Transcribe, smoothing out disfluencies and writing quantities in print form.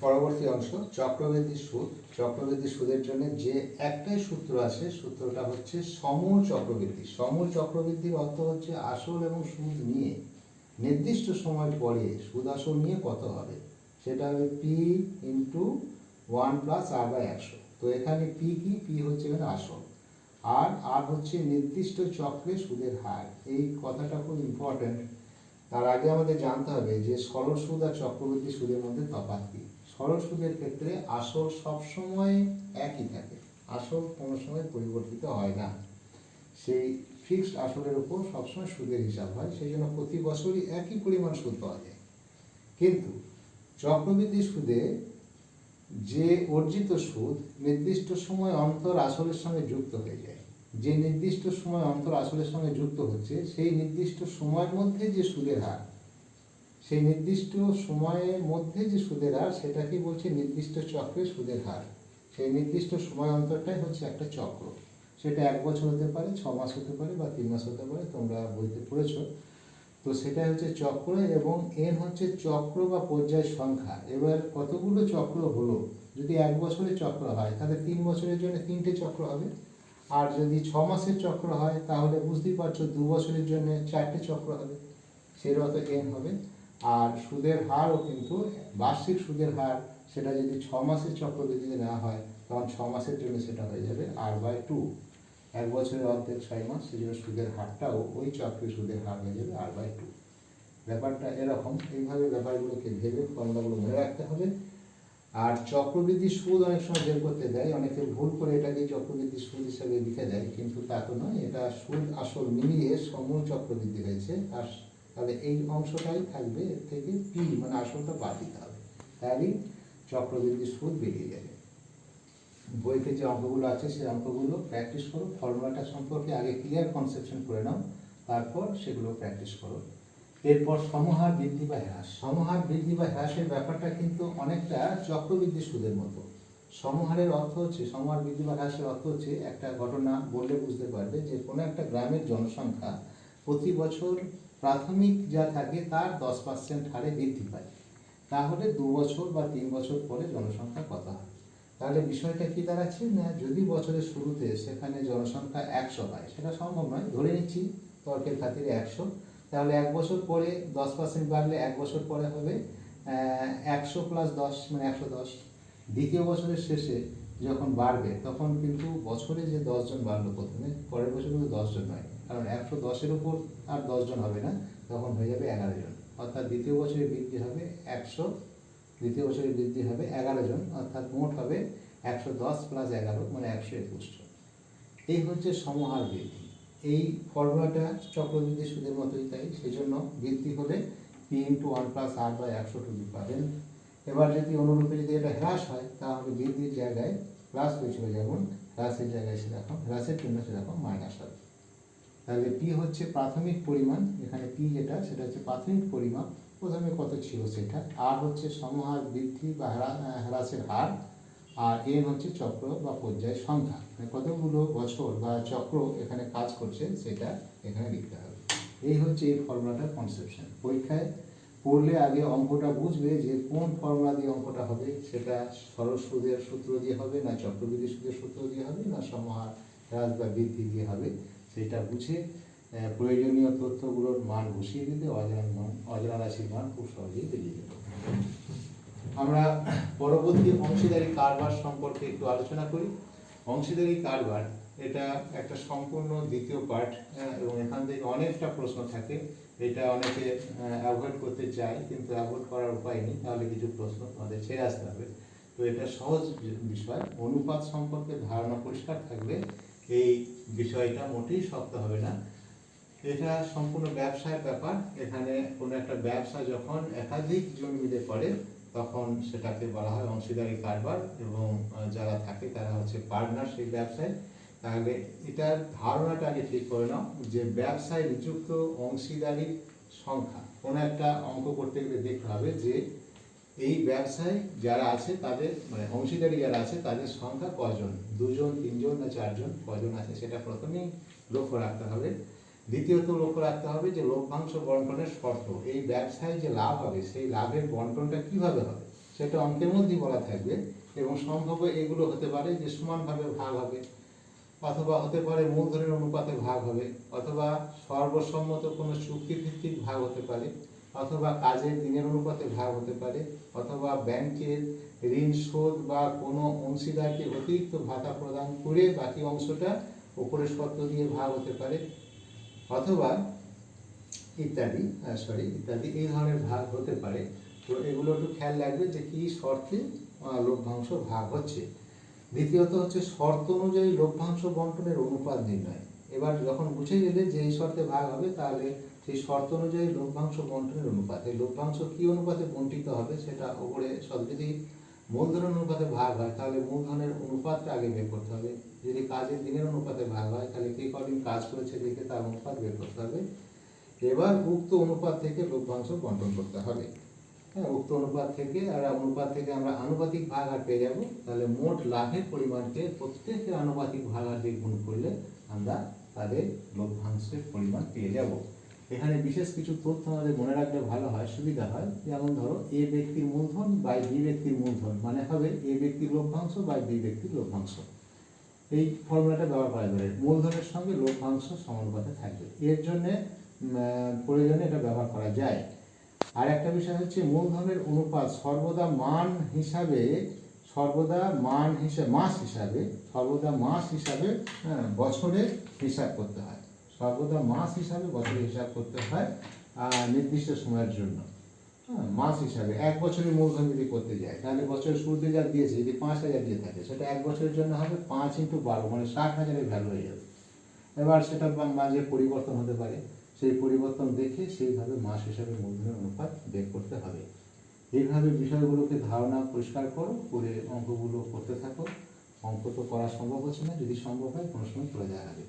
পরবর্তী অংশ চক্রবৃদ্ধি সুদ। চক্রবৃদ্ধি সুদের জন্য যে একটাই সূত্র আছে, সূত্রটা হচ্ছে সমূল চক্রবৃদ্ধি। সমূল চক্রবৃদ্ধির অর্থ হচ্ছে আসল এবং সুদ নিয়ে নির্দিষ্ট সময় পরে সুদ আসল নিয়ে কত হবে, সেটা হবে পি ইন্টু 1+r/100। তো এখানে পি কি? পি হচ্ছে এখানে আসল, আর হচ্ছে নির্দিষ্ট চক্রে সুদের হার। এই কথাটা খুব ইম্পর্ট্যান্ট। তার আগে আমাদের জানতে হবে যে সরল সুদ আর চক্রবৃদ্ধি সুদের মধ্যে তফাৎ কি। সরল সুদের ক্ষেত্রে আসল সবসময় একই থাকে, আসল কোনো সময় পরিবর্তিত হয় না, সেই ফিক্সড আসলের উপর সবসময় সুদের হিসাব হয়, সেই জন্য প্রতি বছরই একই পরিমাণ সুদ পাওয়া যায়। কিন্তু চক্রবৃদ্ধি সুদে যে অর্জিত সুদ নির্দিষ্ট সময় অন্তর আসলের সঙ্গে যুক্ত হয়ে যায়। যে নির্দিষ্ট সময় অন্তর আসলের সঙ্গে যুক্ত হচ্ছে, সেই নির্দিষ্ট সময়ের মধ্যে যে সুদের হার, সেই নির্দিষ্ট সময়ের মধ্যে যে সুদের হার সেটাকে বলছে নির্দিষ্ট চক্রে সুদের হার। সেই নির্দিষ্ট সময় অন্তরটাই হচ্ছে একটা চক্র। সেটা 1 বছর হতে পারে, 6 মাস হতে পারে, বা 3 মাস হতে পারে, তোমরা বইতে পড়েছো। তো সেটা হচ্ছে চক্র, এবং এন হচ্ছে চক্র বা পর্যায় সংখ্যা। এবার কতগুলো চক্র হলো, যদি 1 বছরের চক্র হয় তাহলে 3 বছরের জন্য 3টে চক্র হবে, আর যদি 6 মাসের চক্র হয় তাহলে বুঝতেই পারছো 2 বছরের জন্য 4টে চক্র হবে, সেটা অত এন হবে। আর সুদের হারও কিন্তু বার্ষিক সুদের হার, সেটা যদি 6 মাসের চক্রবৃদ্ধিতে নেওয়া হয় তখন 6 মাসের জন্য সেটা হয়ে যাবে r/2। 1 বছরের অর্ধেক 6 মাস, সেই জন্য সুদের হারটাও ওই চক্রের সুদের হার হয়ে যাবে r/2। ব্যাপারটা এরকম, এইভাবে ব্যাপারগুলোকে ভেবে ফর্মুলাগুলো মনে রাখতে হবে। আর চক্রবৃদ্ধি সুদ অনেক সময় বের করতে দেয়, অনেকে ভুল করে এটাকে চক্রবৃদ্ধি সুদ হিসাবে লিখে দেয়, কিন্তু তা তো নয়। এটা সুদ আসল মিলিয়ে সমূল চক্রবৃদ্ধি হয়েছে, আর তাহলে এই অংশটাই থাকবে, এর থেকে পি মানে আসলটা বাদ দিতে হবে, তাহলেই চক্রবৃদ্ধি সুদ বেরিয়ে যাবে। বইতে যে অঙ্কগুলো আছে সেই অঙ্কগুলো প্র্যাকটিস করো, ফর্মুলাটা সম্পর্কে আগে ক্লিয়ার কনসেপশন করে নাও, তারপর সেগুলো প্র্যাকটিস করো। এরপর সমহার বৃদ্ধি বা হ্রাস। সমহার বৃদ্ধি বা হ্রাসের ব্যাপারটা কিন্তু অনেকটা চক্রবৃদ্ধি সুদের মতো। সমহারের অর্থ হচ্ছে, সমহার বৃদ্ধি বা হ্রাসের অর্থ হচ্ছে, একটা ঘটনা বললে বুঝতে পারবে যে কোনো একটা গ্রামের জনসংখ্যা প্রতি বছর প্রাথমিক যা থাকে তার 10% হারে বৃদ্ধি পায়, তাহলে 2 বছর বা 3 বছর পরে জনসংখ্যা কত হয়। তাহলে বিষয়টা কি দাঁড়াচ্ছে না, যদি বছরের শুরুতে সেখানে জনসংখ্যা 100 হয়, সেটা সম্ভব নয়, ধরে নিচ্ছি তর্কের খাতিরে 100, তাহলে 1 বছর পরে 10% বাড়লে 1 বছর পরে হবে 100 + 10 মানে 110। দ্বিতীয় বছরের শেষে যখন বাড়বে তখন কিন্তু বছরে যে 10 জন বাড়লো প্রথমে, পরের বছর কিন্তু 10 জন নয়, কারণ 110-এর উপর আর 10 জন হবে না, তখন হয়ে যাবে 11 জন। অর্থাৎ দ্বিতীয় বছরে বৃদ্ধি হবে 100, দ্বিতীয় বছরে বৃদ্ধি হবে 11 জন, অর্থাৎ মোট হবে 110 + 11 মানে 121 জন। এই হচ্ছে সমহার বৃদ্ধি। এই ফর্মুলাটা চক্রবৃদ্ধি সুদের মতোই, তাই সেই জন্য বৃদ্ধি হলে পি ইন্টু 1+r/100 পাবেন। এবার যদি অনুরূপে যদি এটা হ্রাস হয় তাহলে বৃদ্ধির জায়গায় প্লাস হয়েছিল, যেমন হ্রাসের জায়গায় সেরকম, হ্রাসের জন্য সেরকম মাইনাস হবে। তাহলে পি হচ্ছে প্রাথমিক পরিমাণ, এখানে পি যেটা সেটা হচ্ছে প্রাথমিক পরিমাণ, প্রথমে কত ছিল সেটা। আর হচ্ছে সমহার বৃদ্ধি বা হ্রাসের হার, আর এন হচ্ছে চক্র বা পর্যায় সংখ্যা, মানে কতগুলো বছর বা চক্র এখানে কাজ করছে সেটা এখানে লিখতে হবে। এই হচ্ছে এই ফর্মুলাটার কনসেপশন। পরীক্ষায় পড়লে আগে অঙ্কটা বুঝবে যে কোন ফর্মুলা দিয়ে অঙ্কটা হবে, সেটা সরল সুদের সূত্র দিয়ে হবে, না চক্রবৃদ্ধি সুদের সূত্র দিয়ে হবে, না সমহার হ্রাস বা বৃদ্ধি দিয়ে হবে, সেটা বুঝে প্রয়োজনীয় তথ্যগুলোর মান বসিয়ে দিতে অজানা রাশির মান খুব সহজেই বেরিয়ে যাবে। আমরা পরবর্তী অংশীদারি কারবার সম্পর্কে একটু আলোচনা করি। অংশীদারি কারবার এটা একটা সম্পূর্ণ দ্বিতীয় পার্ট, এবং এখান থেকে অনেকটা প্রশ্ন থাকে। এটা অনেকে অ্যাভয়েড করতে চায়, কিন্তু অ্যাভয়েড করার উপায় নেই, তাহলে কিছু প্রশ্ন আমাদের ছেড়ে আসতে হবে। তো এটা সহজ বিষয়, অনুপাত সম্পর্কে ধারণা পরিষ্কার থাকবে, এই বিষয়টা মোটেই শক্ত হবে না। এটা সম্পূর্ণ ব্যবসায়ের ব্যাপার। এখানে কোনো একটা ব্যবসা যখন একাধিক জন মিলে করে তখন সেটাকে বলা হয় অংশীদারি কারবার, এবং যারা থাকে তারা হচ্ছে পার্টনার সেই ব্যবসায়। তাহলে এটার ধারণাটা আগে ঠিক করে নাও যে ব্যবসায় নিযুক্ত অংশীদারির সংখ্যা। কোনো একটা অঙ্ক করতে গেলে দেখতে হবে যে এই ব্যবসায় যারা আছে তাদের, মানে অংশীদারি যারা আছে তাদের সংখ্যা কজন, 2 জন, 3 জন না 4 জন, কজন আছে সেটা প্রথমেই লক্ষ্য রাখতে হবে। দ্বিতীয়ত লক্ষ্য রাখতে হবে যে লভ্যাংশ বন্টনের শর্ত, এই ব্যবসায় যে লাভ হবে সেই লাভের বন্টনটা কিভাবে হবে, সেটা অঙ্কের মধ্যেই বলা থাকবে, এবং সম্ভাব্য এগুলো হতে পারে যে সমানভাবে ভাগ হবে, অথবা হতে পারে মূলধনের অনুপাতে ভাগ হবে, অথবা সর্বসম্মত কোনো চুক্তিভিত্তিক ভাগ হতে পারে, অথবা কাজের দিনের অনুপাতে ভাগ হতে পারে, অথবা ব্যাংকের ঋণ শোধ বা কোনো অংশীদারকে অতিরিক্ত ভাতা প্রদান করে বাকি অংশটা উপরের শর্ত দিয়ে ভাগ হতে পারে, অথবা ইত্যাদি ইত্যাদি এই ধরনের ভাগ হতে পারে। তো এগুলো একটু খেয়াল রাখবে যে কী শর্তে লভ্যাংশ ভাগ হচ্ছে। দ্বিতীয়ত হচ্ছে শর্ত অনুযায়ী লভ্যাংশ বন্টনের অনুপাত নির্ণয়। এবার যখন বুঝে গেলে যে এই শর্তে ভাগ হবে, তাহলে সেই শর্ত অনুযায়ী লভ্যাংশ বন্টনের অনুপাত, এই লভ্যাংশ কী অনুপাতে বণ্টিত হবে সেটা ওপরে সব, যদি মূলধনের অনুপাতে ভাগ হয় তাহলে মূলধনের অনুপাতটা আগে বের করতে হবে, যদি কাজের দিনের অনুপাতে ভাগ হয় তাহলে কে কদিন কাজ করেছে দেখে তার অনুপাত বের করতে হবে। এবার উক্ত অনুপাত থেকে লভ্যাংশ বন্টন করতে হবে। হ্যাঁ, উক্ত অনুপাত থেকে আমরা আনুপাতিক ভাগাহার পেয়ে যাব। তাহলে মোট লাভের পরিমাণকে প্রত্যেকের আনুপাতিক ভাগাহার দিয়ে গুণ করলে আমরা তাদের লভ্যাংশের পরিমাণ পেয়ে যাব। এখানে বিশেষ কিছু তথ্য আমাদের মনে রাখলে ভালো হয়, সুবিধা হয়। যেমন ধরো, এ ব্যক্তির মূলধন বাই বি ব্যক্তির মূলধন মানে হবে এ ব্যক্তির লভ্যাংশ বাই বি ব্যক্তির লভ্যাংশ। এই ফর্মুলাটা ব্যবহার করা যাবে, মূলধনের সঙ্গে লভ্যাংশ সমানুপাতে থাকবে। এর জন্য প্রয়োজনে এটা ব্যবহার করা যায়। আর একটা বিষয় হচ্ছে, মূলধনের অনুপাত সর্বদা মাস হিসাবে বছরের হিসাব করতে হয়, নির্দিষ্ট সময়ের জন্য। মাস হিসাবে 1 বছরের মূলধন যদি করতে যায়, তাহলে বছরের শুরুতে যা দিয়েছে, যদি 5,000 দিয়ে থাকে, সেটা 1 বছরের জন্য হবে 5 × 12 মানে 60,000-এর ভ্যালু হয়ে যাবে। এবার সেটা মাঝে পরিবর্তন হতে পারে, সেই পরিবর্তন দেখে সেইভাবে মাস হিসাবে মূলধনের অনুপাত বের করতে হবে। এইভাবে বিষয়গুলোকে ধারণা পরিষ্কার করে অঙ্কগুলো করতে থাকো। অঙ্ক তো করা সম্ভব হচ্ছে না, যদি সম্ভব হয় কোনো সময় করে দেওয়া হবে।